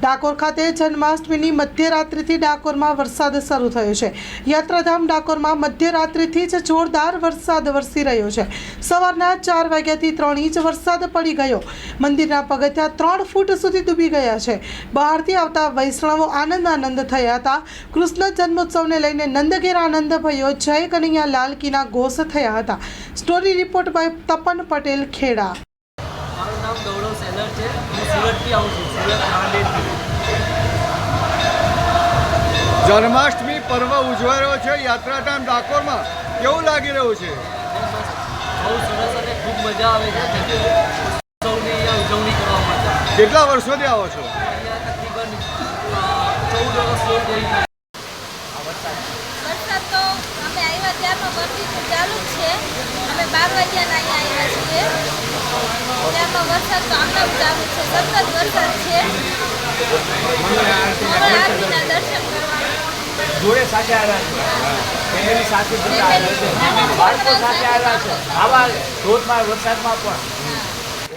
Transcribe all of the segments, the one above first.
ડાકોર ખાતે જન્માષ્ટમીની મધ્યરાત્રિથી ડાકોરમાં વરસાદ શરૂ થયો છે। યાત્રાધામ ડાકોરમાં મધ્યરાત્રિથી જ જોરદાર વરસાદ વરસી રહ્યો છે। સવારના 4 વાગ્યાથી 3 ઇંચ વરસાદ પડી ગયો। મંદિરના પગથિયા 3 ફૂટ સુધી ડૂબી ગયા છે। બહારથી આવતા વૈષ્ણવો આનંદ થયા હતા। કૃષ્ણ જન્મોત્સવને લઈને નંદઘેર આનંદ ભયો। જય કનૈયા લાલ કીના ઘોષ થયા હતા। Story report by Tapan Patel Kheda. મારું નામ ગૌરવ સેલર છે। હું સુરતથી આવું છું, સુરત નાંદેડથી। જન્માષ્ટમી પર્વ ઉજવાઈ રહ્યો છે યાત્રાધામ ડાકોરમાં, કેવું લાગી રહ્યું છે? બહુ સરસ અને ખૂબ મજા આવે છે। ઉત્સવની અહીંયા ઉજવણી કરવા માટે કેટલા વર્ષોથી આવો છો? અહીંયા તકરીબન 14 વર્ષ થઈ ગયા। વરસાદ તો અમે આવ્યા ત્યારનો વરસાદ ચાલુ જ છે। અમે 12 વાગ્યાના અહીંયા આવ્યા છીએ, ત્યારનો વરસાદ તો આમનામ ચાલુ છે, સતત વરસાદ છે। મંગળ આરતીના દર્શન કરવા જોડે સાથે આવ્યા છે, ફેમિલી સાથે બધા આવ્યા છે, બાળકો સાથે આવ્યા છે। આવા ધોધમાર વરસાદમાં પણ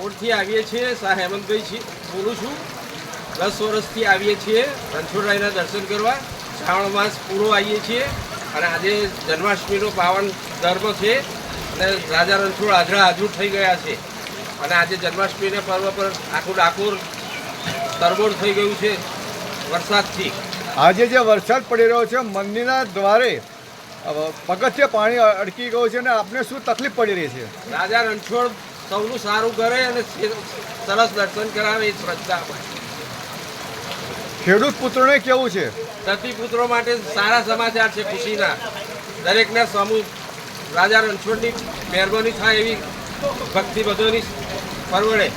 ઓળથી આવીએ છીએ। શાહ હેમંતભાઈ બોલું છું। 10 વર્ષથી આવીએ છીએ રણછોડરાયના દર્શન કરવા। શ્રાવણ માસ પૂરો આવીએ છીએ અને આજે જન્માષ્ટમીનો પાવન ધર્મ છે અને રાજા રણછોડ હાજર થઈ ગયા છે અને આજે જન્માષ્ટમીના પર્વ પર આખું ડાકોર તરબોળ થઈ ગયું છે વરસાદથી। આજે જે વરસાદ પડી રહ્યો છે, મંદિરના દ્વારે પગથિયે પાણી અડકી ગયું છે અને આપને શું તકલીફ પડી રહી છે? રાજા રણછોડ સૌનું સારું કરે અને સરસ દર્શન કરાવે એ શ્રદ્ધા। ખેડૂત પુત્રોને કેવું છે? ધરતીપુત્રો માટે સારા સમાચાર છે, ખુશીના। દરેકના સમૂહ રાજા રણછોડની મહેરબાની થાય એવી ભક્તિ બધોની પરવડે।